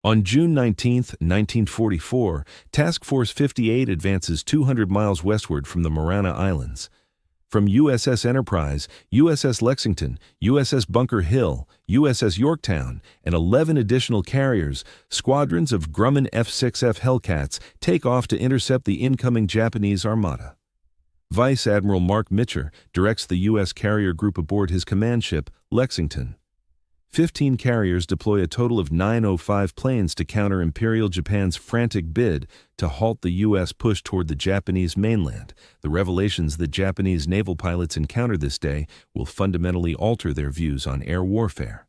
On June 19, 1944, Task Force 58 advances 200 miles westward from the Mariana Islands. From USS Enterprise, USS Lexington, USS Bunker Hill, USS Yorktown, and 11 additional carriers, squadrons of Grumman F6F Hellcats take off to intercept the incoming Japanese armada. Vice Admiral Mark Mitcher directs the U.S. carrier group aboard his command ship, Lexington. 15 carriers deploy a total of 905 planes to counter Imperial Japan's frantic bid to halt the U.S. push toward the Japanese mainland. The revelations that Japanese naval pilots encounter this day will fundamentally alter their views on air warfare.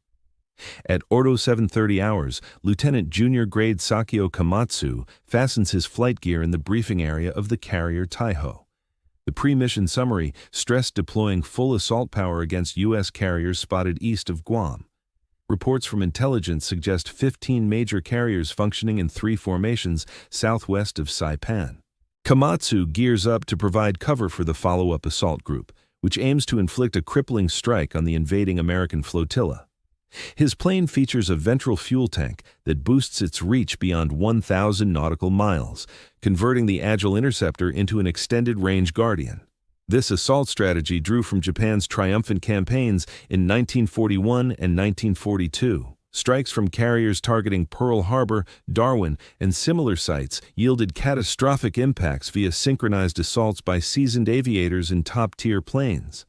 At Ordo 7:30 hours, Lieutenant Junior Grade Sakio Komatsu fastens his flight gear in the briefing area of the carrier Taiho. The pre-mission summary stressed deploying full assault power against U.S. carriers spotted east of Guam. Reports from intelligence suggest 15 major carriers functioning in 3 formations southwest of Saipan. Komatsu gears up to provide cover for the follow-up assault group, which aims to inflict a crippling strike on the invading American flotilla. His plane features a ventral fuel tank that boosts its reach beyond 1,000 nautical miles, converting the agile interceptor into an extended-range Guardian. This assault strategy drew from Japan's triumphant campaigns in 1941 and 1942. Strikes from carriers targeting Pearl Harbor, Darwin, and similar sites yielded catastrophic impacts via synchronized assaults by seasoned aviators in top-tier planes.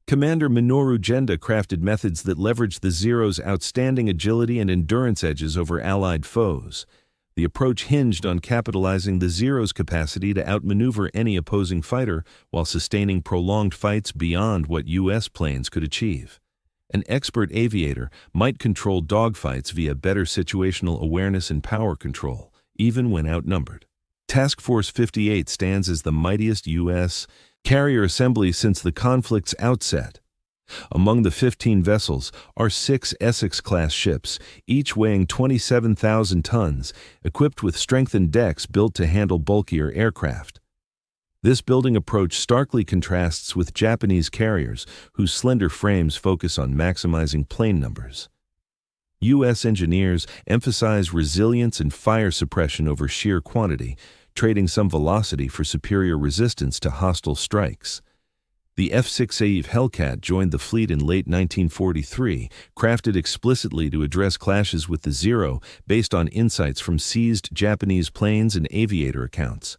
Commander Minoru Genda crafted methods that leveraged the Zero's outstanding agility and endurance edges over Allied foes. The approach hinged on capitalizing the Zero's capacity to outmaneuver any opposing fighter while sustaining prolonged fights beyond what U.S. planes could achieve. An expert aviator might control dogfights via better situational awareness and power control, even when outnumbered. Task Force 58 stands as the mightiest U.S. carrier assembly since the conflict's outset. Among the 15 vessels are 6 Essex-class ships, each weighing 27,000 tons, equipped with strengthened decks built to handle bulkier aircraft. This building approach starkly contrasts with Japanese carriers, whose slender frames focus on maximizing plane numbers. U.S. engineers emphasize resilience and fire suppression over sheer quantity, trading some velocity for superior resistance to hostile strikes. The F6F Hellcat joined the fleet in late 1943, crafted explicitly to address clashes with the Zero based on insights from seized Japanese planes and aviator accounts.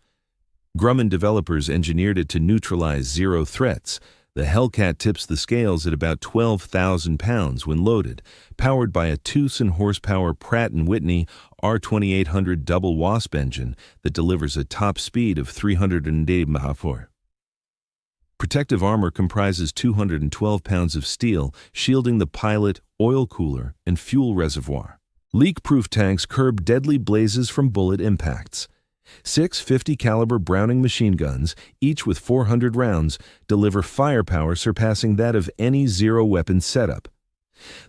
Grumman developers engineered it to neutralize Zero threats. The Hellcat tips the scales at about 12,000 pounds when loaded, powered by a 2-horsepower Pratt & Whitney R2800 double Wasp engine that delivers a top speed of 380 mph. Protective armor comprises 212 pounds of steel, shielding the pilot, oil cooler, and fuel reservoir. Leak-proof tanks curb deadly blazes from bullet impacts. 6 50-caliber Browning machine guns, each with 400 rounds, deliver firepower surpassing that of any zero-weapon setup.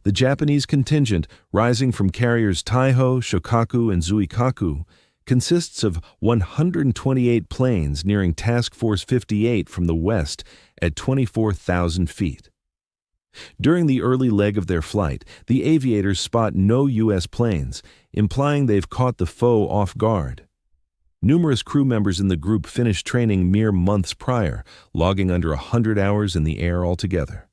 The Japanese contingent, rising from carriers Taiho, Shokaku, and Zuikaku, consists of 128 planes nearing Task Force 58 from the west at 24,000 feet. During the early leg of their flight, the aviators spot no U.S. planes, implying they've caught the foe off guard. Numerous crew members in the group finished training mere months prior, logging under 100 hours in the air altogether.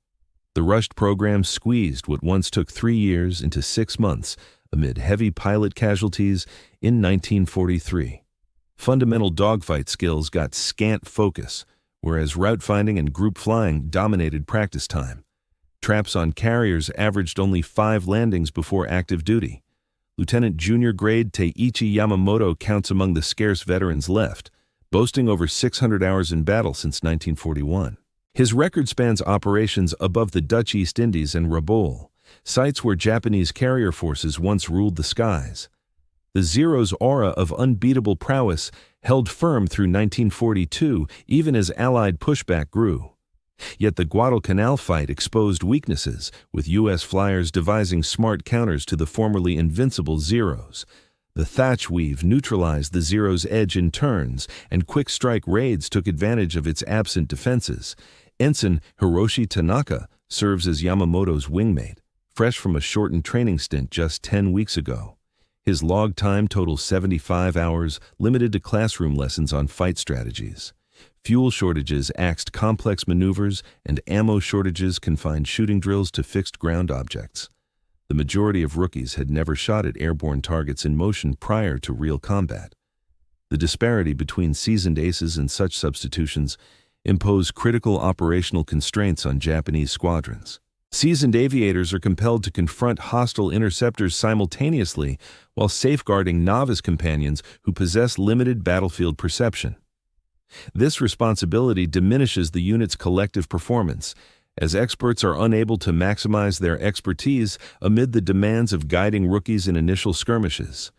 The rushed program squeezed what once took 3 years into 6 months, amid heavy pilot casualties in 1943. Fundamental dogfight skills got scant focus, whereas route finding and group flying dominated practice time. Traps on carriers averaged only 5 landings before active duty. Lieutenant Junior Grade Teiichi Yamamoto counts among the scarce veterans left, boasting over 600 hours in battle since 1941. His record spans operations above the Dutch East Indies and Rabaul, sites where Japanese carrier forces once ruled the skies. The Zero's aura of unbeatable prowess held firm through 1942, even as Allied pushback grew. Yet the Guadalcanal fight exposed weaknesses, with U.S. flyers devising smart counters to the formerly invincible Zeros. The thatch weave neutralized the Zero's edge in turns, and quick-strike raids took advantage of its absent defenses. Ensign Hiroshi Tanaka serves as Yamamoto's wingmate, fresh from a shortened training stint just 10 weeks ago. His log time totals 75 hours, limited to classroom lessons on fight strategies. Fuel shortages axed complex maneuvers, and ammo shortages confined shooting drills to fixed ground objects. The majority of rookies had never shot at airborne targets in motion prior to real combat. The disparity between seasoned aces and such substitutions imposed critical operational constraints on Japanese squadrons. Seasoned aviators are compelled to confront hostile interceptors simultaneously while safeguarding novice companions who possess limited battlefield perception. This responsibility diminishes the unit's collective performance, as experts are unable to maximize their expertise amid the demands of guiding rookies in initial skirmishes.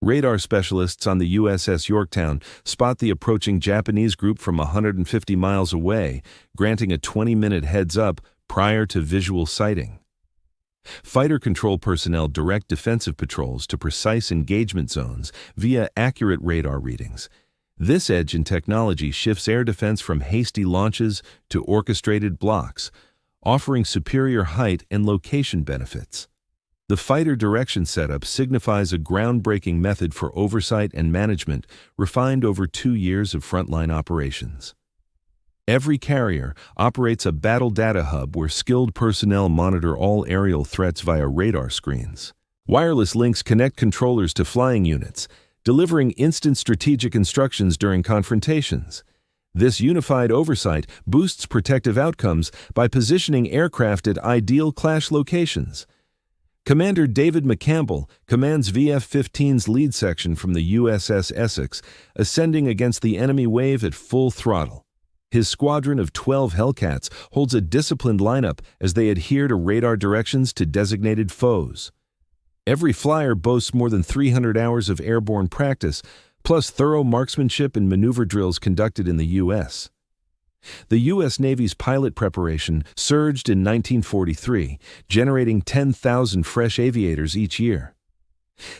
Radar specialists on the USS Yorktown spot the approaching Japanese group from 150 miles away, granting a 20-minute heads-up prior to visual sighting. Fighter control personnel direct defensive patrols to precise engagement zones via accurate radar readings. This edge in technology shifts air defense from hasty launches to orchestrated blocks, offering superior height and location benefits. The fighter direction setup signifies a groundbreaking method for oversight and management refined over 2 years of frontline operations. Every carrier operates a battle data hub where skilled personnel monitor all aerial threats via radar screens. Wireless links connect controllers to flying units, delivering instant strategic instructions during confrontations. This unified oversight boosts protective outcomes by positioning aircraft at ideal clash locations. Commander David McCampbell commands VF-15's lead section from the USS Essex, ascending against the enemy wave at full throttle. His squadron of 12 Hellcats holds a disciplined lineup as they adhere to radar directions to designated foes. Every flyer boasts more than 300 hours of airborne practice, plus thorough marksmanship and maneuver drills conducted in the U.S. The U.S. Navy's pilot preparation surged in 1943, generating 10,000 fresh aviators each year.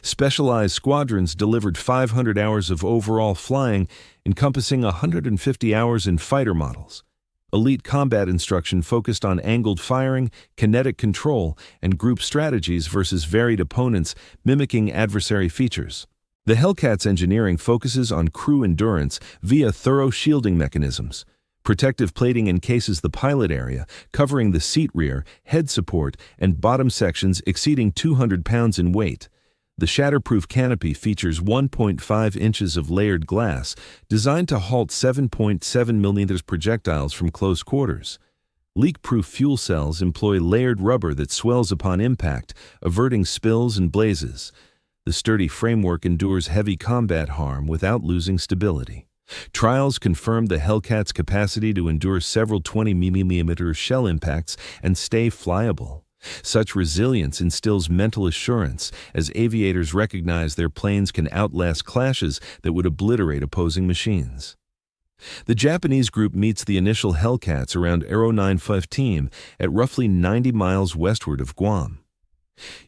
Specialized squadrons delivered 500 hours of overall flying, encompassing 150 hours in fighter models. Elite combat instruction focused on angled firing, kinetic control, and group strategies versus varied opponents, mimicking adversary features. The Hellcat's engineering focuses on crew endurance via thorough shielding mechanisms. Protective plating encases the pilot area, covering the seat rear, head support, and bottom sections exceeding 200 pounds in weight. The shatterproof canopy features 1.5 inches of layered glass, designed to halt 7.7 mm projectiles from close quarters. Leak-proof fuel cells employ layered rubber that swells upon impact, averting spills and blazes. The sturdy framework endures heavy combat harm without losing stability. Trials confirmed the Hellcat's capacity to endure several 20 mm shell impacts and stay flyable. Such resilience instills mental assurance as aviators recognize their planes can outlast clashes that would obliterate opposing machines. The Japanese group meets the initial Hellcats around Aero 915 at roughly 90 miles westward of Guam.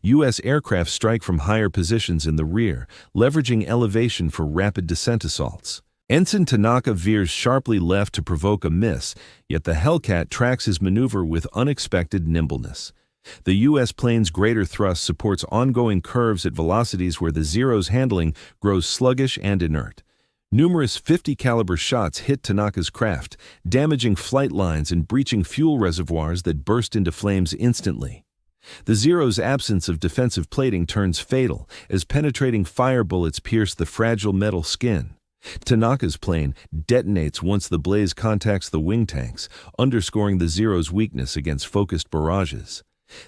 U.S. aircraft strike from higher positions in the rear, leveraging elevation for rapid descent assaults. Ensign Tanaka veers sharply left to provoke a miss, yet the Hellcat tracks his maneuver with unexpected nimbleness. The U.S. plane's greater thrust supports ongoing curves at velocities where the Zero's handling grows sluggish and inert. Numerous .50 caliber shots hit Tanaka's craft, damaging flight lines and breaching fuel reservoirs that burst into flames instantly. The Zero's absence of defensive plating turns fatal as penetrating fire bullets pierce the fragile metal skin. Tanaka's plane detonates once the blaze contacts the wing tanks, underscoring the Zero's weakness against focused barrages.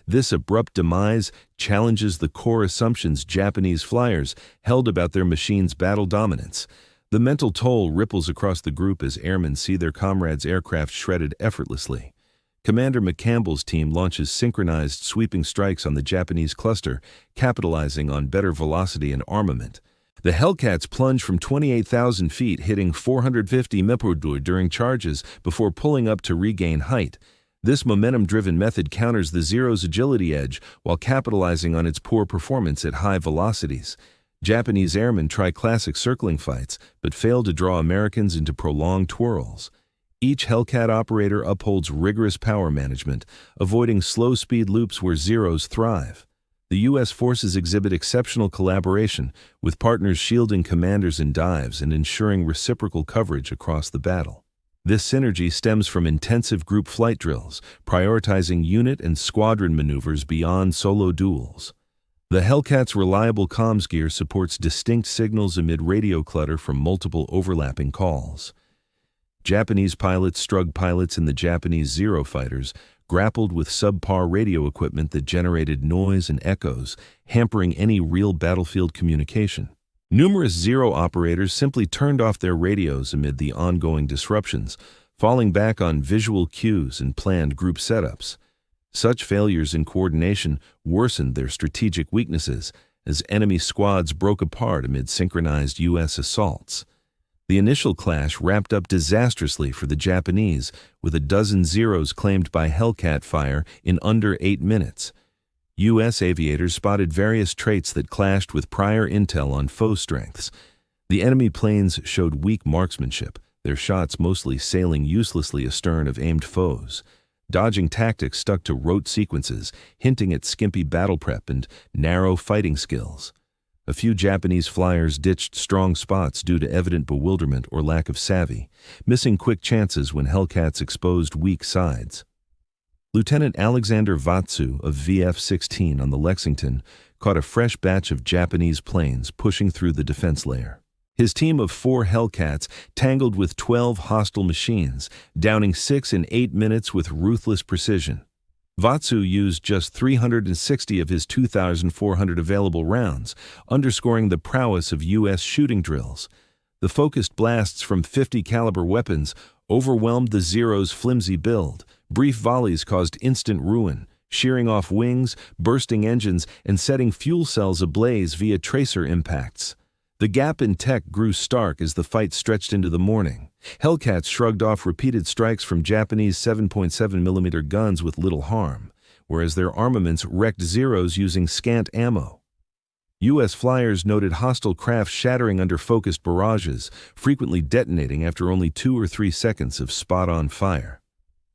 This abrupt demise challenges the core assumptions Japanese flyers held about their machine's battle dominance. The mental toll ripples across the group as airmen see their comrades' aircraft shredded effortlessly. Commander McCampbell's team launches synchronized sweeping strikes on the Japanese cluster, capitalizing on better velocity and armament. The Hellcats plunge from 28,000 feet, hitting 450 mph during charges before pulling up to regain height. This momentum-driven method counters the Zero's agility edge while capitalizing on its poor performance at high velocities. Japanese airmen try classic circling fights, but fail to draw Americans into prolonged twirls. Each Hellcat operator upholds rigorous power management, avoiding slow-speed loops where Zeros thrive. The U.S. forces exhibit exceptional collaboration, with partners shielding commanders in dives and ensuring reciprocal coverage across the battle. This synergy stems from intensive group flight drills, prioritizing unit and squadron maneuvers beyond solo duels. The Hellcat's reliable comms gear supports distinct signals amid radio clutter from multiple overlapping calls. Japanese pilots, Strug pilots in the Japanese Zero fighters, grappled with subpar radio equipment that generated noise and echoes, hampering any real battlefield communication. Numerous Zero operators simply turned off their radios amid the ongoing disruptions, falling back on visual cues and planned group setups. Such failures in coordination worsened their strategic weaknesses as enemy squads broke apart amid synchronized U.S. assaults. The initial clash wrapped up disastrously for the Japanese, with a dozen Zeros claimed by Hellcat fire in under 8 minutes. U.S. aviators spotted various traits that clashed with prior intel on foe strengths. The enemy planes showed weak marksmanship, their shots mostly sailing uselessly astern of aimed foes. Dodging tactics stuck to rote sequences, hinting at skimpy battle prep and narrow fighting skills. A few Japanese flyers ditched strong spots due to evident bewilderment or lack of savvy, missing quick chances when Hellcats exposed weak sides. Lieutenant Alexander Vatsu of VF-16 on the Lexington caught a fresh batch of Japanese planes pushing through the defense layer. His team of 4 Hellcats tangled with 12 hostile machines, downing 6 in 8 minutes with ruthless precision. Vatsu used just 360 of his 2,400 available rounds, underscoring the prowess of U.S. shooting drills. The focused blasts from .50 caliber weapons overwhelmed the Zero's flimsy build. Brief volleys caused instant ruin, shearing off wings, bursting engines, and setting fuel cells ablaze via tracer impacts. The gap in tech grew stark as the fight stretched into the morning. Hellcats shrugged off repeated strikes from Japanese 7.7mm guns with little harm, whereas their armaments wrecked Zeros using scant ammo. U.S. flyers noted hostile craft shattering under focused barrages, frequently detonating after only 2 or 3 seconds of spot-on fire.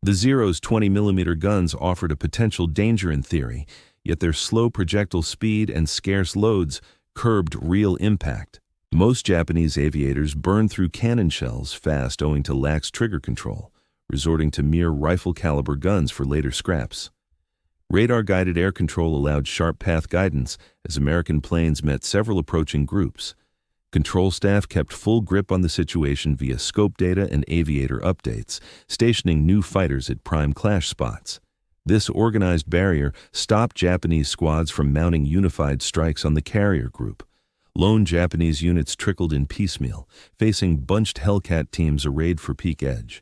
The Zero's 20mm guns offered a potential danger in theory, yet their slow projectile speed and scarce loads curbed real impact. Most Japanese aviators burned through cannon shells fast owing to lax trigger control, resorting to mere rifle-caliber guns for later scraps. Radar-guided air control allowed sharp path guidance as American planes met several approaching groups. Control staff kept full grip on the situation via scope data and aviator updates, stationing new fighters at prime clash spots. This organized barrier stopped Japanese squads from mounting unified strikes on the carrier group. Lone Japanese units trickled in piecemeal, facing bunched Hellcat teams arrayed for peak edge.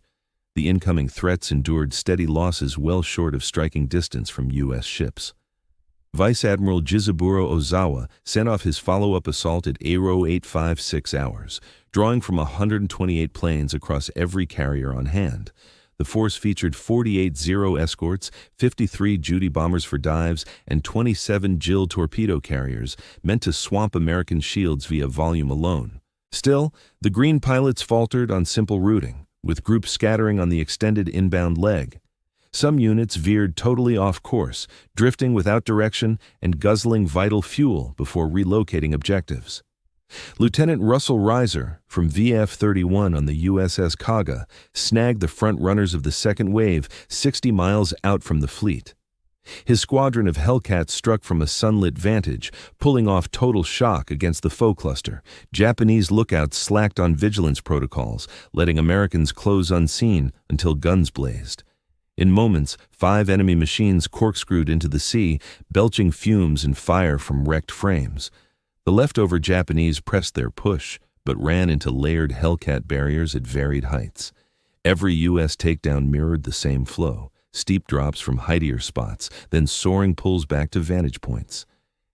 The incoming threats endured steady losses well short of striking distance from U.S. ships. Vice Admiral Jizaburo Ozawa sent off his follow-up assault at ARO 856 hours, drawing from 128 planes across every carrier on hand. The force featured 48 Zero escorts, 53 Judy bombers for dives, and 27 Jill torpedo carriers, meant to swamp American shields via volume alone. Still, the Green pilots faltered on simple routing, with groups scattering on the extended inbound leg. Some units veered totally off course, drifting without direction and guzzling vital fuel before relocating objectives. Lieutenant Russell Reiser, from VF-31 on the USS Kaga, snagged the front runners of the second wave 60 miles out from the fleet. His squadron of Hellcats struck from a sunlit vantage, pulling off total shock against the foe cluster. Japanese lookouts slacked on vigilance protocols, letting Americans close unseen until guns blazed. In moments, 5 enemy machines corkscrewed into the sea, belching fumes and fire from wrecked frames. The leftover Japanese pressed their push, but ran into layered Hellcat barriers at varied heights. Every U.S. takedown mirrored the same flow, steep drops from heightier spots, then soaring pulls back to vantage points.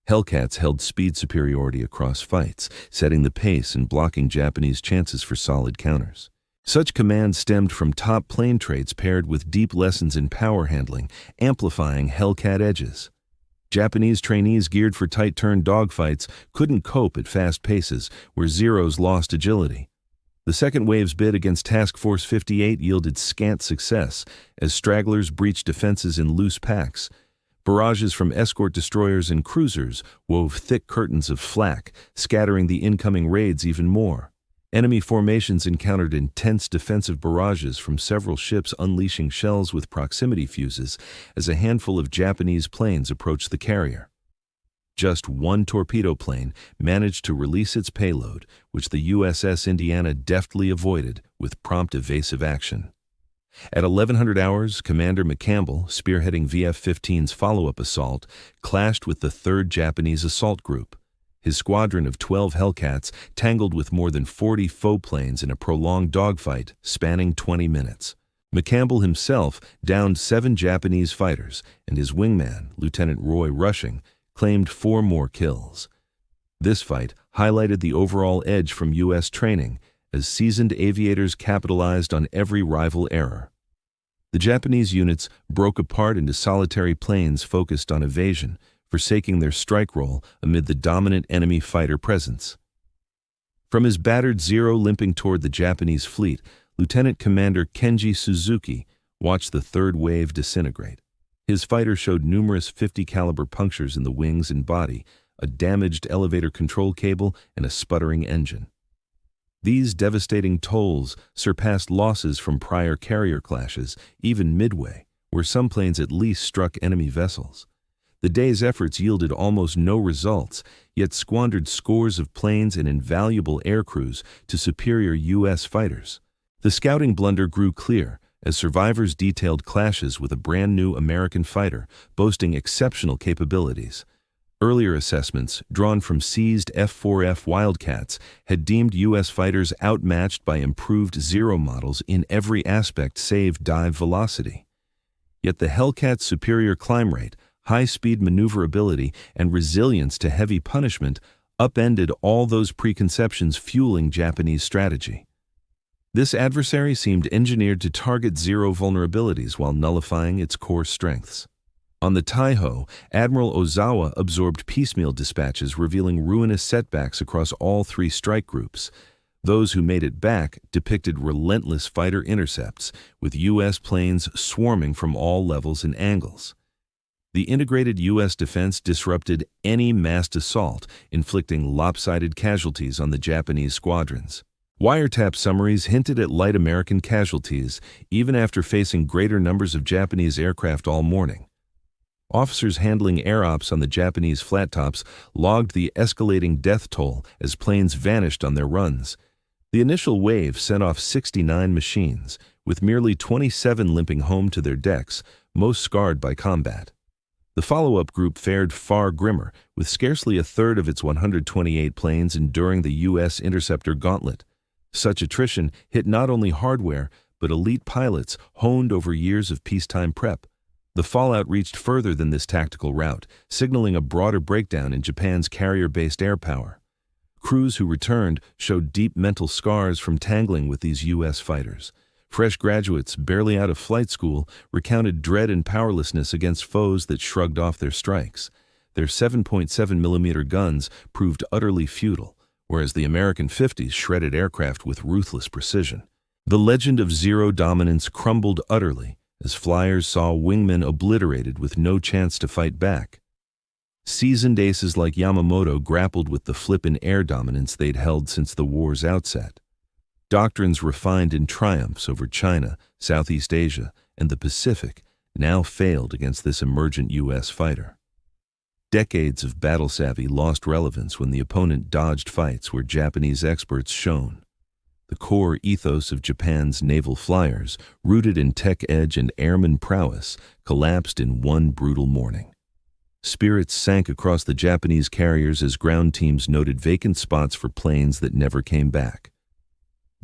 Hellcats held speed superiority across fights, setting the pace and blocking Japanese chances for solid counters. Such command stemmed from top plane traits paired with deep lessons in power handling, amplifying Hellcat edges. Japanese trainees geared for tight-turn dogfights couldn't cope at fast paces, where Zeros lost agility. The second wave's bid against Task Force 58 yielded scant success, as stragglers breached defenses in loose packs. Barrages from escort destroyers and cruisers wove thick curtains of flak, scattering the incoming raids even more. Enemy formations encountered intense defensive barrages from several ships unleashing shells with proximity fuses as a handful of Japanese planes approached the carrier. Just one torpedo plane managed to release its payload, which the USS Indiana deftly avoided with prompt evasive action. At 1100 hours, Commander McCampbell, spearheading VF-15's follow-up assault, clashed with the 3rd Japanese Assault Group. His squadron of 12 Hellcats tangled with more than 40 foe planes in a prolonged dogfight spanning 20 minutes. McCampbell himself downed 7 Japanese fighters, and his wingman, Lieutenant Roy Rushing, claimed 4 more kills. This fight highlighted the overall edge from U.S. training, as seasoned aviators capitalized on every rival error. The Japanese units broke apart into solitary planes focused on evasion, forsaking their strike role amid the dominant enemy fighter presence. From his battered Zero limping toward the Japanese fleet, Lieutenant Commander Kenji Suzuki watched the 3rd wave disintegrate. His fighter showed numerous .50 caliber punctures in the wings and body, a damaged elevator control cable, and a sputtering engine. These devastating tolls surpassed losses from prior carrier clashes, even midway, where some planes at least struck enemy vessels. The day's efforts yielded almost no results, yet squandered scores of planes and invaluable air crews to superior U.S. fighters. The scouting blunder grew clear as survivors detailed clashes with a brand-new American fighter boasting exceptional capabilities. Earlier assessments, drawn from seized F6F Wildcats, had deemed U.S. fighters outmatched by improved Zero models in every aspect save dive velocity. Yet the Hellcat's superior climb rate, high-speed maneuverability, and resilience to heavy punishment upended all those preconceptions fueling Japanese strategy. This adversary seemed engineered to target Zero vulnerabilities while nullifying its core strengths. On the Taiho, Admiral Ozawa absorbed piecemeal dispatches revealing ruinous setbacks across all 3 strike groups. Those who made it back depicted relentless fighter intercepts, with U.S. planes swarming from all levels and angles. The integrated U.S. defense disrupted any massed assault, inflicting lopsided casualties on the Japanese squadrons. Wiretap summaries hinted at light American casualties, even after facing greater numbers of Japanese aircraft all morning. Officers handling air ops on the Japanese flat tops logged the escalating death toll as planes vanished on their runs. The initial wave sent off 69 machines, with merely 27 limping home to their decks, most scarred by combat. The follow-up group fared far grimmer, with scarcely a third of its 128 planes enduring the U.S. interceptor gauntlet. Such attrition hit not only hardware, but elite pilots honed over years of peacetime prep. The fallout reached further than this tactical rout, signaling a broader breakdown in Japan's carrier-based air power. Crews who returned showed deep mental scars from tangling with these U.S. fighters. Fresh graduates, barely out of flight school, recounted dread and powerlessness against foes that shrugged off their strikes. Their 7.7mm guns proved utterly futile, whereas the American 50s shredded aircraft with ruthless precision. The legend of Zero dominance crumbled utterly, as flyers saw wingmen obliterated with no chance to fight back. Seasoned aces like Yamamoto grappled with the flippant air dominance they'd held since the war's outset. Doctrines refined in triumphs over China, Southeast Asia, and the Pacific now failed against this emergent U.S. fighter. Decades of battle savvy lost relevance when the opponent dodged fights where Japanese experts shone. The core ethos of Japan's naval flyers, rooted in tech edge and airman prowess, collapsed in one brutal morning. Spirits sank across the Japanese carriers as ground teams noted vacant spots for planes that never came back.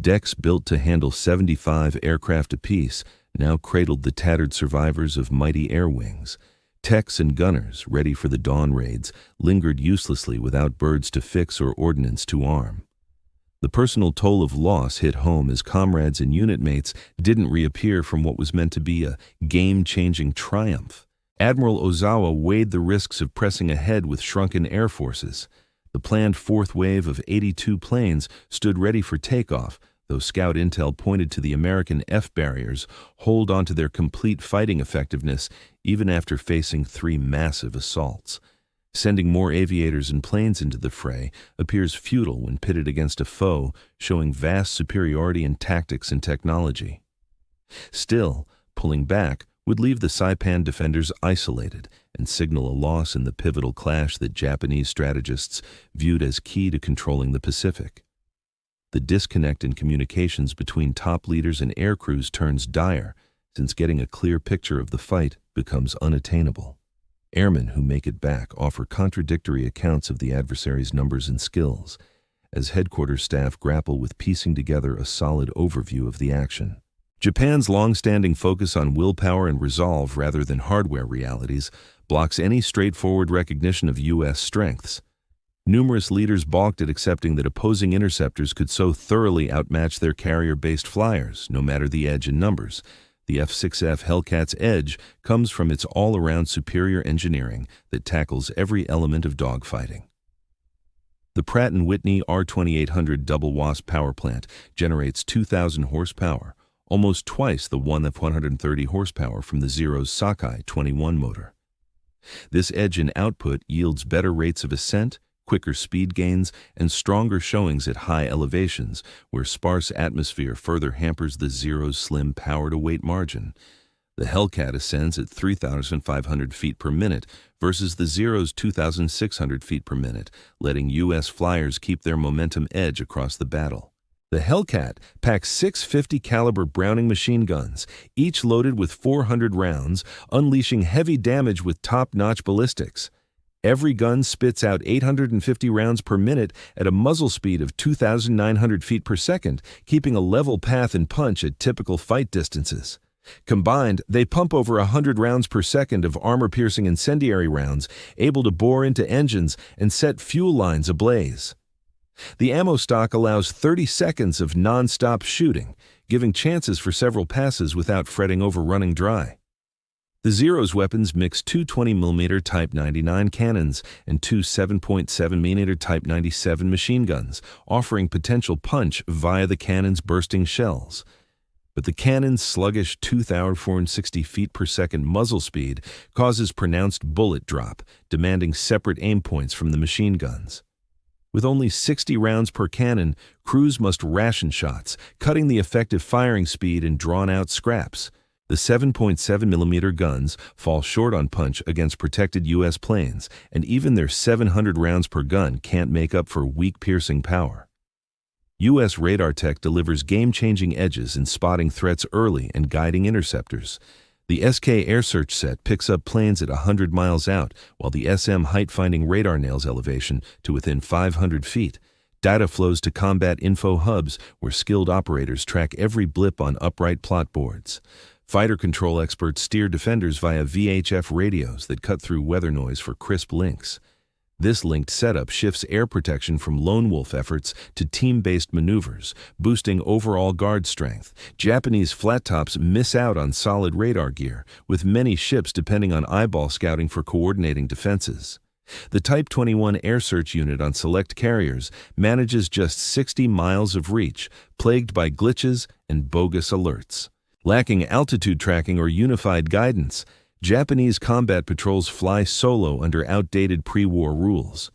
Decks built to handle 75 aircraft apiece now cradled the tattered survivors of mighty air wings. Techs and gunners, ready for the dawn raids, lingered uselessly without birds to fix or ordnance to arm. The personal toll of loss hit home as comrades and unit mates didn't reappear from what was meant to be a game-changing triumph. Admiral Ozawa weighed the risks of pressing ahead with shrunken air forces. The planned fourth wave of 82 planes stood ready for takeoff, though scout intel pointed to the American F barriers hold onto their complete fighting effectiveness even after facing 3 massive assaults. Sending more aviators and planes into the fray appears futile when pitted against a foe showing vast superiority in tactics and technology. Still, pulling back would leave the Saipan defenders isolated and signal a loss in the pivotal clash that Japanese strategists viewed as key to controlling the Pacific. The disconnect in communications between top leaders and air crews turns dire, since getting a clear picture of the fight becomes unattainable. Airmen who make it back offer contradictory accounts of the adversary's numbers and skills, as headquarters staff grapple with piecing together a solid overview of the action. Japan's long-standing focus on willpower and resolve rather than hardware realities blocks any straightforward recognition of U.S. strengths. Numerous leaders balked at accepting that opposing interceptors could so thoroughly outmatch their carrier-based flyers, no matter the edge in numbers. The F6F Hellcat's edge comes from its all-around superior engineering that tackles every element of dogfighting. The Pratt & Whitney R2800 double WASP power plant generates 2,000 horsepower, almost twice the 130 horsepower from the Zero's Sakai 21 motor. This edge in output yields better rates of ascent, quicker speed gains, and stronger showings at high elevations, where sparse atmosphere further hampers the Zero's slim power-to-weight margin. The Hellcat ascends at 3,500 feet per minute versus the Zero's 2,600 feet per minute, letting U.S. flyers keep their momentum edge across the battle. The Hellcat packs 650 caliber Browning machine guns, each loaded with 400 rounds, unleashing heavy damage with top-notch ballistics. Every gun spits out 850 rounds per minute at a muzzle speed of 2,900 feet per second, keeping a level path and punch at typical fight distances. Combined, they pump over 100 rounds per second of armor-piercing incendiary rounds, able to bore into engines and set fuel lines ablaze. The ammo stock allows 30 seconds of non-stop shooting, giving chances for several passes without fretting over running dry. The Zero's weapons mix two 20mm Type 99 cannons and two 7.7mm Type 97 machine guns, offering potential punch via the cannon's bursting shells. But the cannon's sluggish 2,460 feet per second muzzle speed causes pronounced bullet drop, demanding separate aim points from the machine guns. With only 60 rounds per cannon, crews must ration shots, cutting the effective firing speed and drawn-out scraps. The 7.7mm guns fall short on punch against protected U.S. planes, and even their 700 rounds per gun can't make up for weak piercing power. U.S. radar tech delivers game-changing edges in spotting threats early and guiding interceptors. The SK air search set picks up planes at 100 miles out, while the SM height-finding radar nails elevation to within 500 feet. Data flows to combat info hubs, where skilled operators track every blip on upright plot boards. Fighter control experts steer defenders via VHF radios that cut through weather noise for crisp links. This linked setup shifts air protection from lone wolf efforts to team-based maneuvers, boosting overall guard strength. Japanese flat tops miss out on solid radar gear, with many ships depending on eyeball scouting for coordinating defenses. The Type 21 air search unit on select carriers manages just 60 miles of reach, plagued by glitches and bogus alerts. Lacking altitude tracking or unified guidance, Japanese combat patrols fly solo under outdated pre-war rules.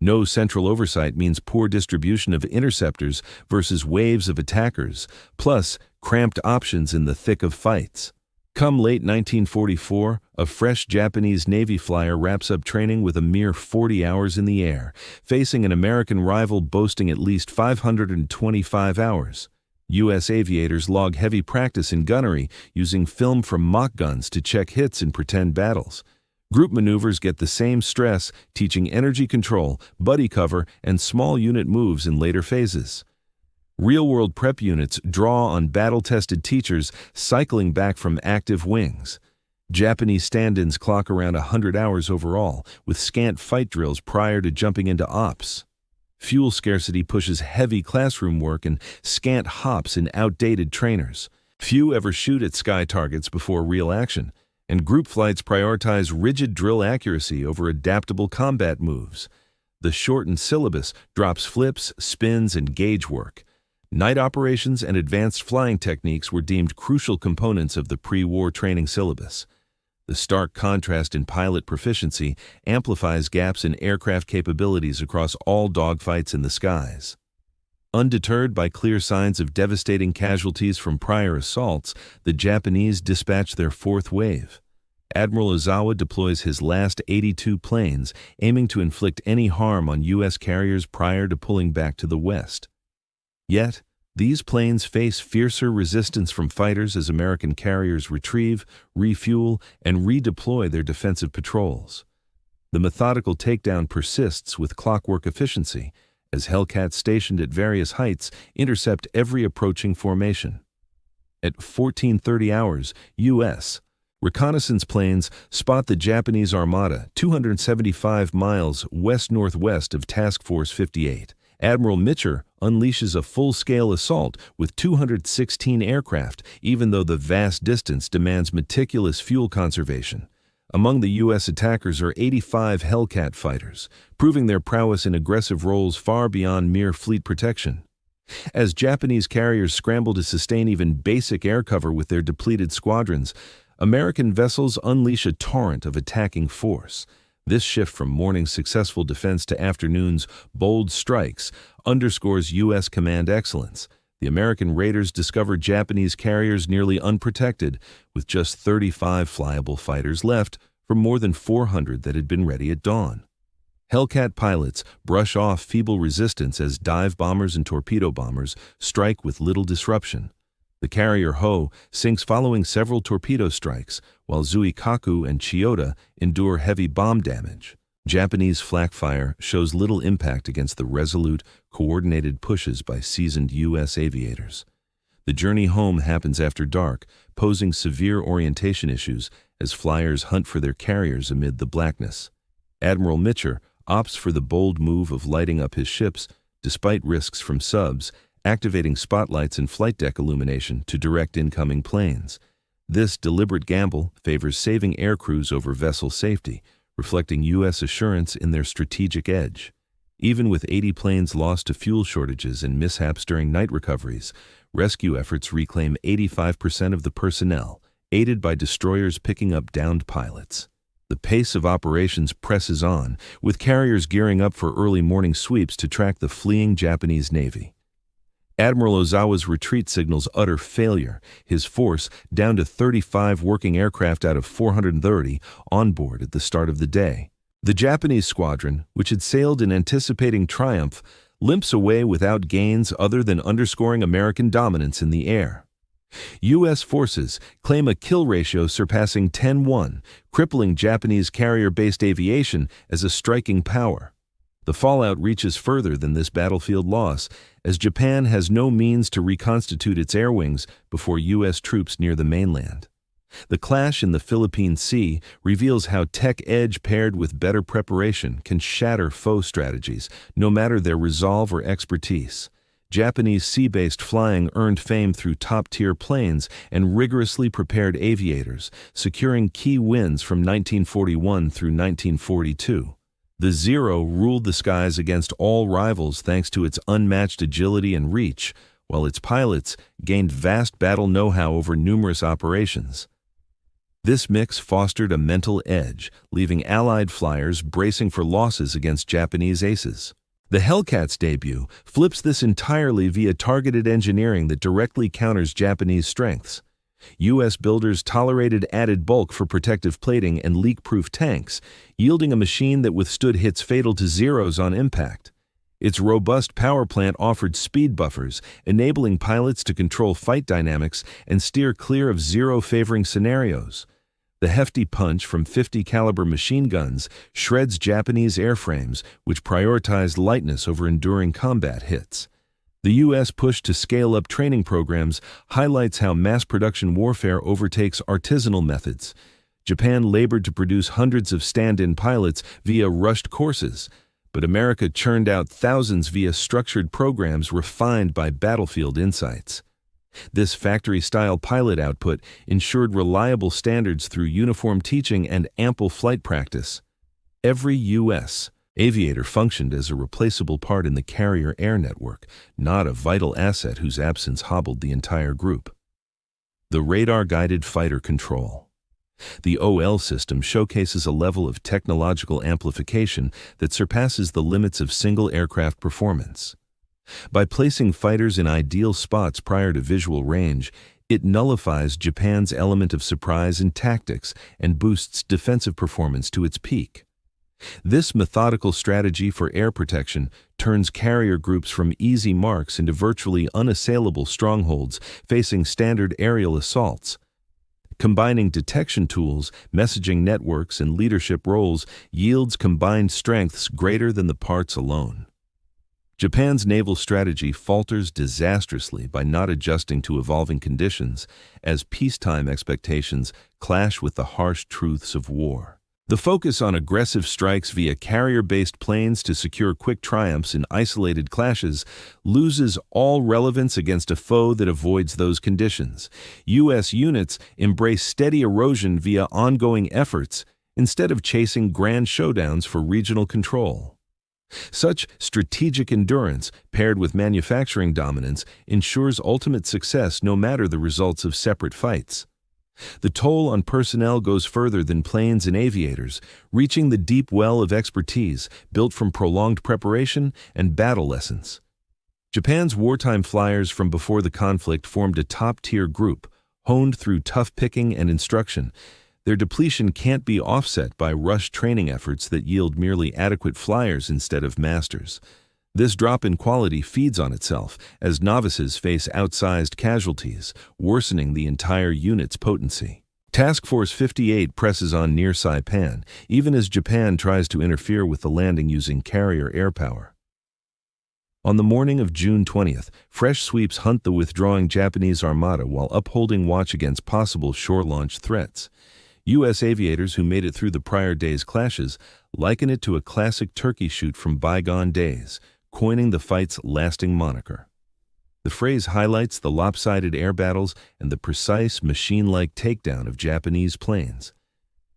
No central oversight means poor distribution of interceptors versus waves of attackers, plus cramped options in the thick of fights. Come late 1944, a fresh Japanese Navy flyer wraps up training with a mere 40 hours in the air, facing an American rival boasting at least 525 hours. U.S. aviators log heavy practice in gunnery, using film from mock guns to check hits in pretend battles. Group maneuvers get the same stress, teaching energy control, buddy cover, and small unit moves in later phases. Real-world prep units draw on battle-tested teachers cycling back from active wings. Japanese stand-ins clock around 100 hours overall, with scant fight drills prior to jumping into ops. Fuel scarcity pushes heavy classroom work and scant hops in outdated trainers. Few ever shoot at sky targets before real action, and group flights prioritize rigid drill accuracy over adaptable combat moves. The shortened syllabus drops flips, spins, and gauge work. Night operations and advanced flying techniques were deemed crucial components of the pre-war training syllabus. The stark contrast in pilot proficiency amplifies gaps in aircraft capabilities across all dogfights in the skies. Undeterred by clear signs of devastating casualties from prior assaults, the Japanese dispatch their fourth wave. Admiral Ozawa deploys his last 82 planes, aiming to inflict any harm on U.S. carriers prior to pulling back to the west. Yet, these planes face fiercer resistance from fighters as American carriers retrieve, refuel, and redeploy their defensive patrols. The methodical takedown persists with clockwork efficiency, as Hellcats stationed at various heights intercept every approaching formation. At 14:30 hours U.S., reconnaissance planes spot the Japanese Armada 275 miles west-northwest of Task Force 58. Admiral Mitcher unleashes a full-scale assault with 216 aircraft, even though the vast distance demands meticulous fuel conservation. Among the U.S. attackers are 85 Hellcat fighters, proving their prowess in aggressive roles far beyond mere fleet protection. As Japanese carriers scramble to sustain even basic air cover with their depleted squadrons, American vessels unleash a torrent of attacking force. This shift from morning's successful defense to afternoon's bold strikes underscores U.S. command excellence. The American raiders discover Japanese carriers nearly unprotected, with just 35 flyable fighters left from more than 400 that had been ready at dawn. Hellcat pilots brush off feeble resistance as dive bombers and torpedo bombers strike with little disruption. The carrier Ho sinks following several torpedo strikes, while Zuikaku and Chiyoda endure heavy bomb damage. Japanese flak fire shows little impact against the resolute, coordinated pushes by seasoned U.S. aviators. The journey home happens after dark, posing severe orientation issues as flyers hunt for their carriers amid the blackness. Admiral Mitcher opts for the bold move of lighting up his ships, despite risks from subs, activating spotlights and flight deck illumination to direct incoming planes. This deliberate gamble favors saving air crews over vessel safety, reflecting U.S. assurance in their strategic edge. Even with 80 planes lost to fuel shortages and mishaps during night recoveries, rescue efforts reclaim 85% of the personnel, aided by destroyers picking up downed pilots. The pace of operations presses on, with carriers gearing up for early morning sweeps to track the fleeing Japanese Navy. Admiral Ozawa's retreat signals utter failure, his force down to 35 working aircraft out of 430 on board at the start of the day. The Japanese squadron, which had sailed in anticipating triumph, limps away without gains other than underscoring American dominance in the air. U.S. forces claim a kill ratio surpassing 10-1, crippling Japanese carrier-based aviation as a striking power. The fallout reaches further than this battlefield loss, as Japan has no means to reconstitute its air wings before U.S. troops near the mainland. The clash in the Philippine Sea reveals how tech edge paired with better preparation can shatter foe strategies, no matter their resolve or expertise. Japanese sea-based flying earned fame through top-tier planes and rigorously prepared aviators, securing key wins from 1941 through 1942. The Zero ruled the skies against all rivals thanks to its unmatched agility and reach, while its pilots gained vast battle know-how over numerous operations. This mix fostered a mental edge, leaving Allied flyers bracing for losses against Japanese aces. The Hellcat's debut flips this entirely via targeted engineering that directly counters Japanese strengths. U.S. builders tolerated added bulk for protective plating and leak-proof tanks, yielding a machine that withstood hits fatal to Zeros on impact. Its robust power plant offered speed buffers, enabling pilots to control fight dynamics and steer clear of Zero-favoring scenarios. The hefty punch from 50-caliber machine guns shreds Japanese airframes, which prioritized lightness over enduring combat hits. The U.S. push to scale up training programs highlights how mass-production warfare overtakes artisanal methods. Japan labored to produce hundreds of stand-in pilots via rushed courses, but America churned out thousands via structured programs refined by battlefield insights. This factory-style pilot output ensured reliable standards through uniform teaching and ample flight practice. Every U.S. Aviator functioned as a replaceable part in the carrier air network, not a vital asset whose absence hobbled the entire group. The radar-guided fighter control. The OL system showcases a level of technological amplification that surpasses the limits of single aircraft performance. By placing fighters in ideal spots prior to visual range, it nullifies Japan's element of surprise in tactics and boosts defensive performance to its peak. This methodical strategy for air protection turns carrier groups from easy marks into virtually unassailable strongholds facing standard aerial assaults. Combining detection tools, messaging networks, and leadership roles yields combined strengths greater than the parts alone. Japan's naval strategy falters disastrously by not adjusting to evolving conditions, as peacetime expectations clash with the harsh truths of war. The focus on aggressive strikes via carrier-based planes to secure quick triumphs in isolated clashes loses all relevance against a foe that avoids those conditions. U.S. units embrace steady erosion via ongoing efforts instead of chasing grand showdowns for regional control. Such strategic endurance, paired with manufacturing dominance, ensures ultimate success no matter the results of separate fights. The toll on personnel goes further than planes and aviators, reaching the deep well of expertise built from prolonged preparation and battle lessons. Japan's wartime flyers from before the conflict formed a top-tier group, honed through tough picking and instruction. Their depletion can't be offset by rushed training efforts that yield merely adequate flyers instead of masters. This drop in quality feeds on itself as novices face outsized casualties, worsening the entire unit's potency. Task Force 58 presses on near Saipan, even as Japan tries to interfere with the landing using carrier air power. On the morning of June 20th, fresh sweeps hunt the withdrawing Japanese armada while upholding watch against possible shore-launch threats. U.S. aviators who made it through the prior day's clashes liken it to a classic turkey shoot from bygone days, coining the fight's lasting moniker. The phrase highlights the lopsided air battles and the precise, machine-like takedown of Japanese planes.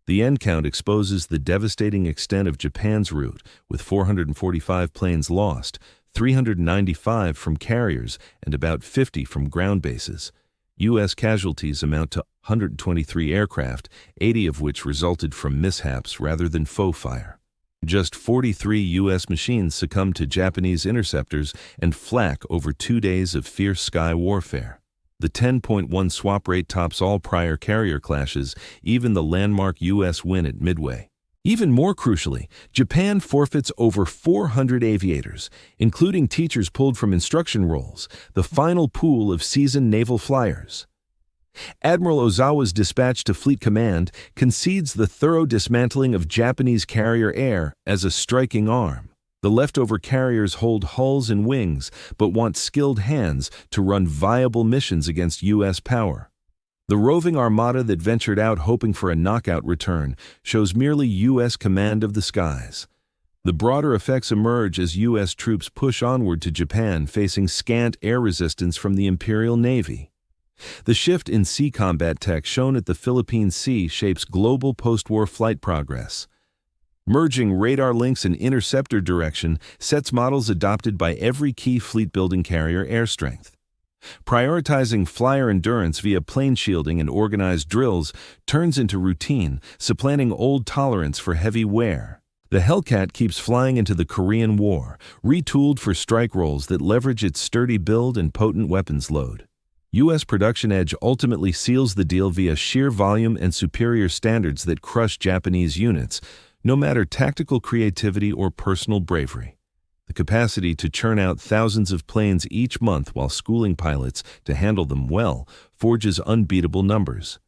The end count exposes the devastating extent of Japan's route, with 445 planes lost, 395 from carriers, and about 50 from ground bases. U.S. casualties amount to 123 aircraft, 80 of which resulted from mishaps rather than foe fire. Just 43 U.S. machines succumbed to Japanese interceptors and flak over 2 days of fierce sky warfare. The 10.1 swap rate tops all prior carrier clashes, even the landmark U.S. win at Midway. Even more crucially, Japan forfeits over 400 aviators, including teachers pulled from instruction roles, the final pool of seasoned naval flyers. Admiral Ozawa's dispatch to Fleet Command concedes the thorough dismantling of Japanese carrier air as a striking arm. The leftover carriers hold hulls and wings, but want skilled hands to run viable missions against U.S. power. The roving armada that ventured out hoping for a knockout return shows merely U.S. command of the skies. The broader effects emerge as U.S. troops push onward to Japan, facing scant air resistance from the Imperial Navy. The shift in sea combat tech shown at the Philippine Sea shapes global post-war flight progress. Merging radar links and interceptor direction sets models adopted by every key fleet-building carrier air strength. Prioritizing flyer endurance via plane shielding and organized drills turns into routine, supplanting old tolerance for heavy wear. The Hellcat keeps flying into the Korean War, retooled for strike roles that leverage its sturdy build and potent weapons load. U.S. production edge ultimately seals the deal via sheer volume and superior standards that crush Japanese units, no matter tactical creativity or personal bravery. The capacity to churn out thousands of planes each month while schooling pilots to handle them well forges unbeatable numbers.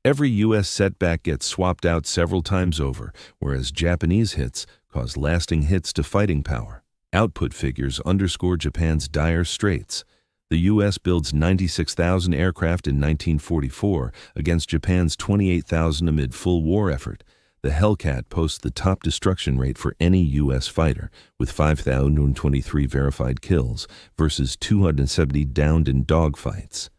Every U.S. setback gets swapped out several times over, whereas Japanese hits cause lasting hits to fighting power. Output figures underscore Japan's dire straits. The U.S. builds 96,000 aircraft in 1944 against Japan's 28,000 amid full war effort. The Hellcat posts the top destruction rate for any U.S. fighter, with 5,023 verified kills versus 270 downed in dogfights.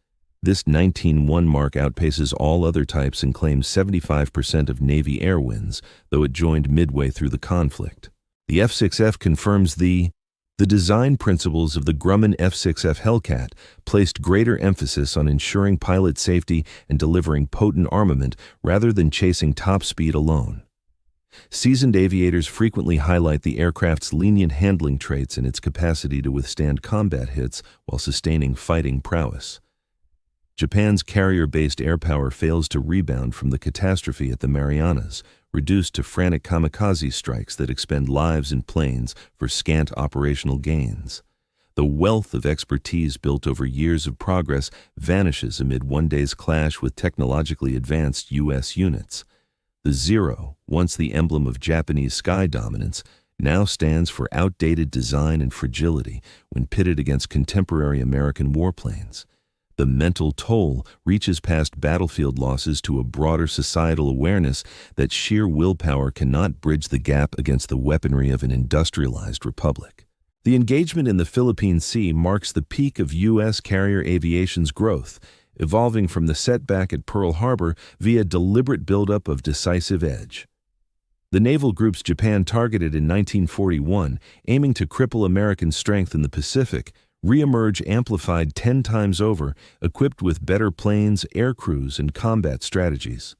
This 19-1 mark outpaces all other types and claims 75% of Navy air wins, though it joined midway through the conflict. The F6F confirms the design principles of the Grumman F6F Hellcat placed greater emphasis on ensuring pilot safety and delivering potent armament rather than chasing top speed alone. Seasoned aviators frequently highlight the aircraft's lenient handling traits and its capacity to withstand combat hits while sustaining fighting prowess. Japan's carrier-based air power fails to rebound from the catastrophe at the Marianas, reduced to frantic kamikaze strikes that expend lives in planes for scant operational gains. The wealth of expertise built over years of progress vanishes amid one day's clash with technologically advanced U.S. units. The Zero, once the emblem of Japanese sky dominance, now stands for outdated design and fragility when pitted against contemporary American warplanes. The mental toll reaches past battlefield losses to a broader societal awareness that sheer willpower cannot bridge the gap against the weaponry of an industrialized republic. The engagement in the Philippine Sea marks the peak of U.S. carrier aviation's growth, evolving from the setback at Pearl Harbor via deliberate buildup of decisive edge. The naval groups Japan targeted in 1941, aiming to cripple American strength in the Pacific, re-emerge amplified 10 times over, equipped with better planes, air crews, and combat strategies.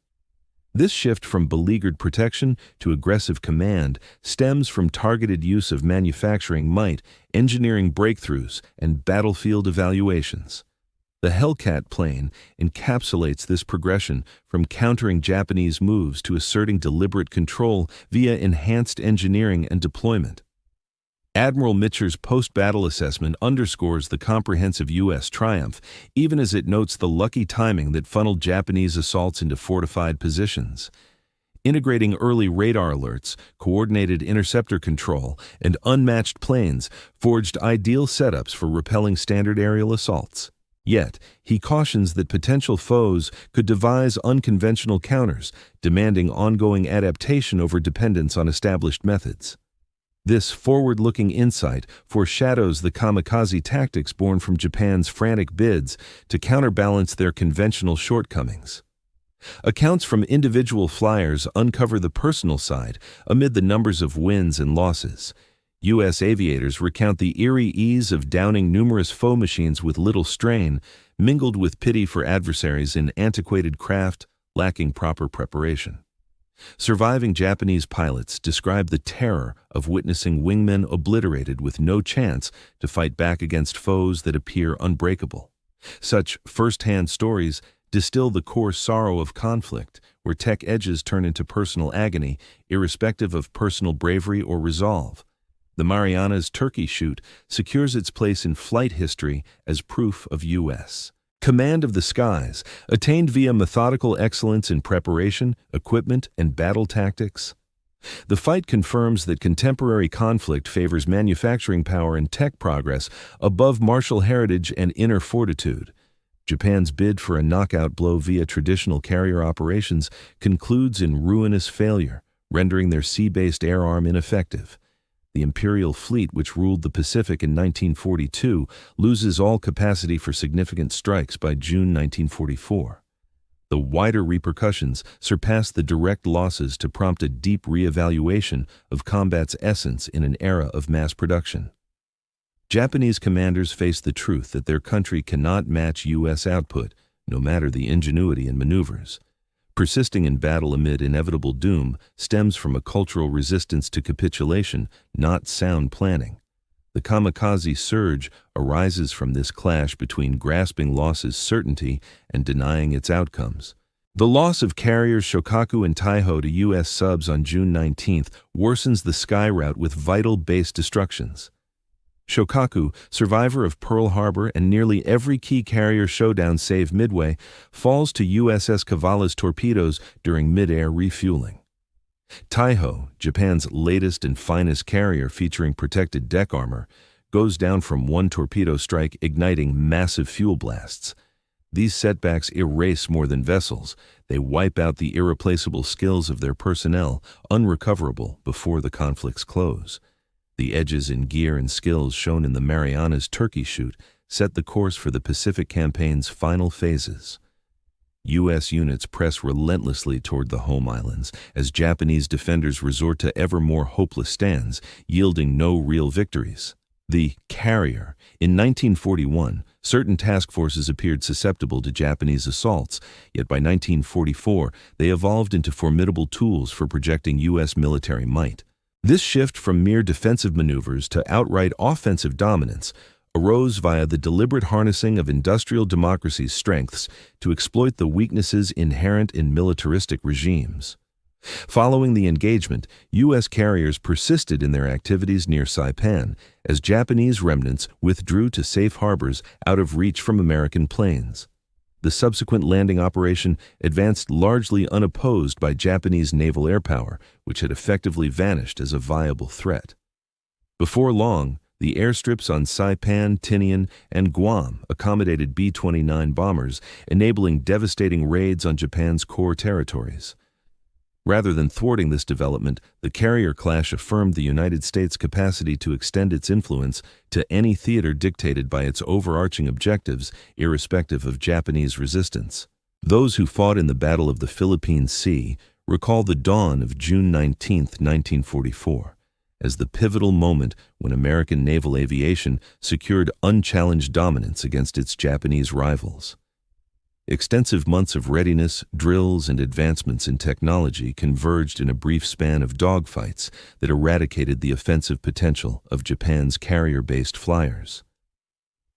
This shift from beleaguered protection to aggressive command stems from targeted use of manufacturing might, engineering breakthroughs, and battlefield evaluations. The Hellcat plane encapsulates this progression from countering Japanese moves to asserting deliberate control via enhanced engineering and deployment. Admiral Mitscher's post-battle assessment underscores the comprehensive U.S. triumph, even as it notes the lucky timing that funneled Japanese assaults into fortified positions. Integrating early radar alerts, coordinated interceptor control, and unmatched planes forged ideal setups for repelling standard aerial assaults. Yet, he cautions that potential foes could devise unconventional counters, demanding ongoing adaptation over dependence on established methods. This forward-looking insight foreshadows the kamikaze tactics born from Japan's frantic bids to counterbalance their conventional shortcomings. Accounts from individual flyers uncover the personal side amid the numbers of wins and losses. U.S. aviators recount the eerie ease of downing numerous foe machines with little strain, mingled with pity for adversaries in antiquated craft lacking proper preparation. Surviving Japanese pilots describe the terror of witnessing wingmen obliterated with no chance to fight back against foes that appear unbreakable. Such first-hand stories distill the core sorrow of conflict, where tech edges turn into personal agony, irrespective of personal bravery or resolve. The Marianas turkey shoot secures its place in flight history as proof of U.S. command of the skies, attained via methodical excellence in preparation, equipment, and battle tactics. The fight confirms that contemporary conflict favors manufacturing power and tech progress above martial heritage and inner fortitude. Japan's bid for a knockout blow via traditional carrier operations concludes in ruinous failure, rendering their sea-based air arm ineffective. The Imperial Fleet, which ruled the Pacific in 1942, loses all capacity for significant strikes by June 1944. The wider repercussions surpass the direct losses to prompt a deep reevaluation of combat's essence in an era of mass production. Japanese commanders face the truth that their country cannot match U.S. output, no matter the ingenuity in maneuvers. Persisting in battle amid inevitable doom stems from a cultural resistance to capitulation, not sound planning. The kamikaze surge arises from this clash between grasping loss's certainty and denying its outcomes. The loss of carriers Shokaku and Taiho to U.S. subs on June 19th worsens the sky route with vital base destructions. Shokaku, survivor of Pearl Harbor and nearly every key carrier showdown save Midway, falls to USS Cavala's torpedoes during mid-air refueling. Taiho, Japan's latest and finest carrier featuring protected deck armor, goes down from one torpedo strike, igniting massive fuel blasts. These setbacks erase more than vessels. They wipe out the irreplaceable skills of their personnel, unrecoverable before the conflict's close. The edges in gear and skills shown in the Marianas turkey shoot set the course for the Pacific campaign's final phases. U.S. units press relentlessly toward the home islands as Japanese defenders resort to ever more hopeless stands, yielding no real victories. The carrier. In 1941, certain task forces appeared susceptible to Japanese assaults, yet by 1944 they evolved into formidable tools for projecting U.S. military might. This shift from mere defensive maneuvers to outright offensive dominance arose via the deliberate harnessing of industrial democracy's strengths to exploit the weaknesses inherent in militaristic regimes. Following the engagement, U.S. carriers persisted in their activities near Saipan as Japanese remnants withdrew to safe harbors out of reach from American planes. The subsequent landing operation advanced largely unopposed by Japanese naval air power, which had effectively vanished as a viable threat. Before long, the airstrips on Saipan, Tinian, and Guam accommodated B-29 bombers, enabling devastating raids on Japan's core territories. Rather than thwarting this development, the carrier clash affirmed the United States' capacity to extend its influence to any theater dictated by its overarching objectives, irrespective of Japanese resistance. Those who fought in the Battle of the Philippine Sea recall the dawn of June 19, 1944. As the pivotal moment when American naval aviation secured unchallenged dominance against its Japanese rivals. Extensive months of readiness, drills, and advancements in technology converged in a brief span of dogfights that eradicated the offensive potential of Japan's carrier-based flyers.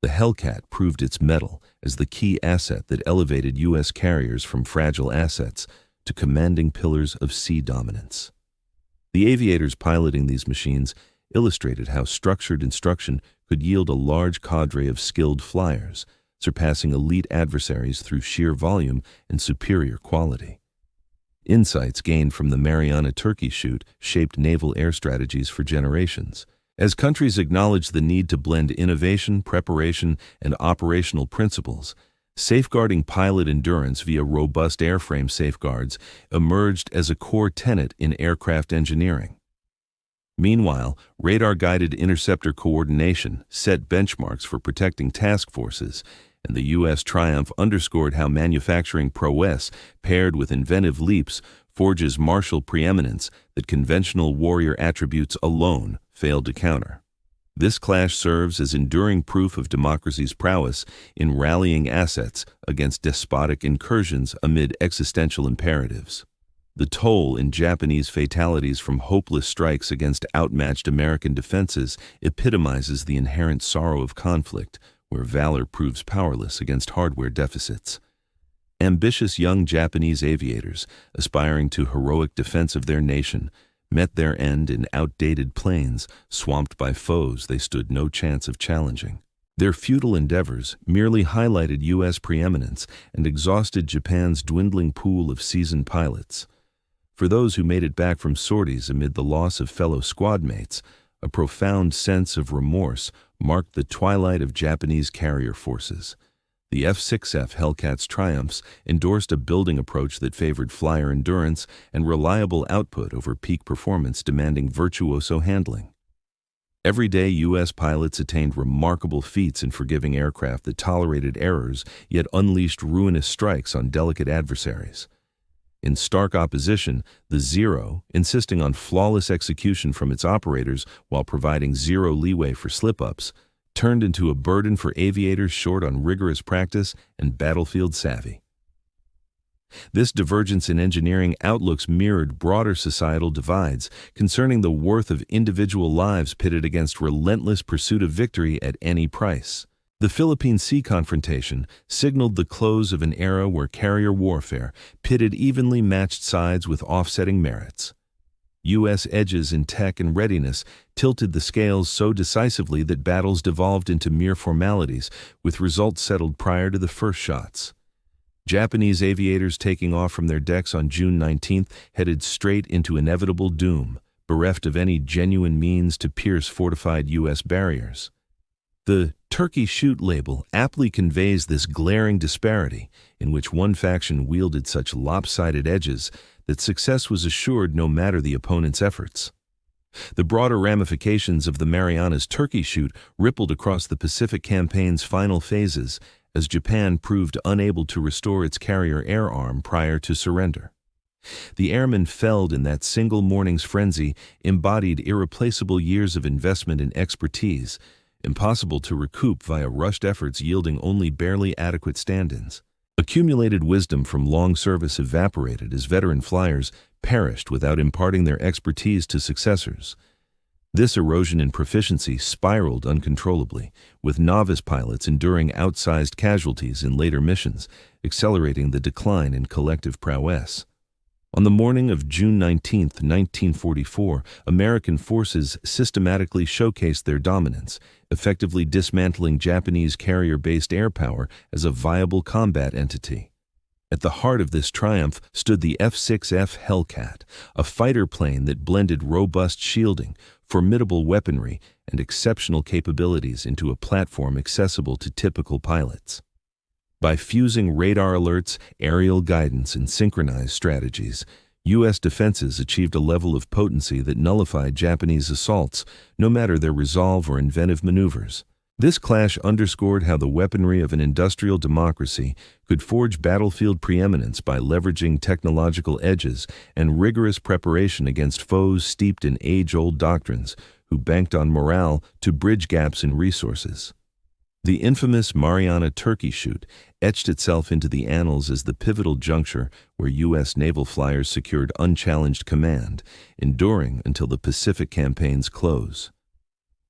The Hellcat proved its mettle as the key asset that elevated U.S. carriers from fragile assets to commanding pillars of sea dominance. The aviators piloting these machines illustrated how structured instruction could yield a large cadre of skilled flyers, surpassing elite adversaries through sheer volume and superior quality. Insights gained from the Mariana Turkey shoot shaped naval air strategies for generations. As countries acknowledged the need to blend innovation, preparation, and operational principles, safeguarding pilot endurance via robust airframe safeguards emerged as a core tenet in aircraft engineering. Meanwhile, radar-guided interceptor coordination set benchmarks for protecting task forces, and the U.S. triumph underscored how manufacturing prowess, paired with inventive leaps, forges martial preeminence that conventional warrior attributes alone failed to counter. This clash serves as enduring proof of democracy's prowess in rallying assets against despotic incursions amid existential imperatives. The toll in Japanese fatalities from hopeless strikes against outmatched American defenses epitomizes the inherent sorrow of conflict, where valor proves powerless against hardware deficits. Ambitious young Japanese aviators, aspiring to heroic defense of their nation, met their end in outdated planes, swamped by foes they stood no chance of challenging. Their futile endeavors merely highlighted U.S. preeminence and exhausted Japan's dwindling pool of seasoned pilots. For those who made it back from sorties amid the loss of fellow squad mates, a profound sense of remorse marked the twilight of Japanese carrier forces. The F6F Hellcat's triumphs endorsed a building approach that favored flyer endurance and reliable output over peak performance demanding virtuoso handling. Everyday U.S. pilots attained remarkable feats in forgiving aircraft that tolerated errors yet unleashed ruinous strikes on delicate adversaries. In stark opposition, the Zero, insisting on flawless execution from its operators while providing zero leeway for slip-ups, turned into a burden for aviators short on rigorous practice and battlefield savvy. This divergence in engineering outlooks mirrored broader societal divides concerning the worth of individual lives pitted against relentless pursuit of victory at any price. The Philippine Sea confrontation signaled the close of an era where carrier warfare pitted evenly matched sides with offsetting merits. U.S. edges in tech and readiness tilted the scales so decisively that battles devolved into mere formalities, with results settled prior to the first shots. Japanese aviators taking off from their decks on June 19th headed straight into inevitable doom, bereft of any genuine means to pierce fortified U.S. barriers. The Turkey shoot label aptly conveys this glaring disparity, in which one faction wielded such lopsided edges that success was assured no matter the opponent's efforts. The broader ramifications of the Marianas Turkey shoot rippled across the Pacific campaign's final phases as Japan proved unable to restore its carrier air arm prior to surrender. The airmen felled in that single morning's frenzy embodied irreplaceable years of investment and expertise, impossible to recoup via rushed efforts yielding only barely adequate stand-ins. Accumulated wisdom from long service evaporated as veteran flyers perished without imparting their expertise to successors. This erosion in proficiency spiraled uncontrollably, with novice pilots enduring outsized casualties in later missions, accelerating the decline in collective prowess. On the morning of June 19, 1944, American forces systematically showcased their dominance, effectively dismantling Japanese carrier-based air power as a viable combat entity. At the heart of this triumph stood the F6F Hellcat, a fighter plane that blended robust shielding, formidable weaponry, and exceptional capabilities into a platform accessible to typical pilots. By fusing radar alerts, aerial guidance, and synchronized strategies, U.S. defenses achieved a level of potency that nullified Japanese assaults, no matter their resolve or inventive maneuvers. This clash underscored how the weaponry of an industrial democracy could forge battlefield preeminence by leveraging technological edges and rigorous preparation against foes steeped in age-old doctrines who banked on morale to bridge gaps in resources. The infamous Mariana turkey shoot etched itself into the annals as the pivotal juncture where U.S. naval flyers secured unchallenged command, enduring until the Pacific Campaign's close.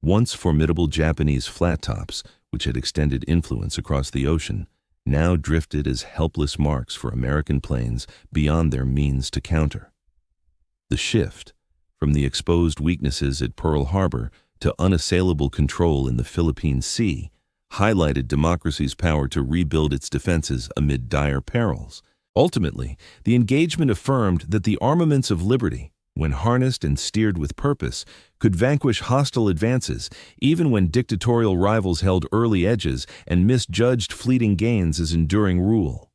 Once formidable Japanese flat tops, which had extended influence across the ocean, now drifted as helpless marks for American planes beyond their means to counter. The shift, from the exposed weaknesses at Pearl Harbor to unassailable control in the Philippine Sea, highlighted democracy's power to rebuild its defenses amid dire perils. Ultimately, the engagement affirmed that the armaments of liberty, when harnessed and steered with purpose, could vanquish hostile advances, even when dictatorial rivals held early edges and misjudged fleeting gains as enduring rule.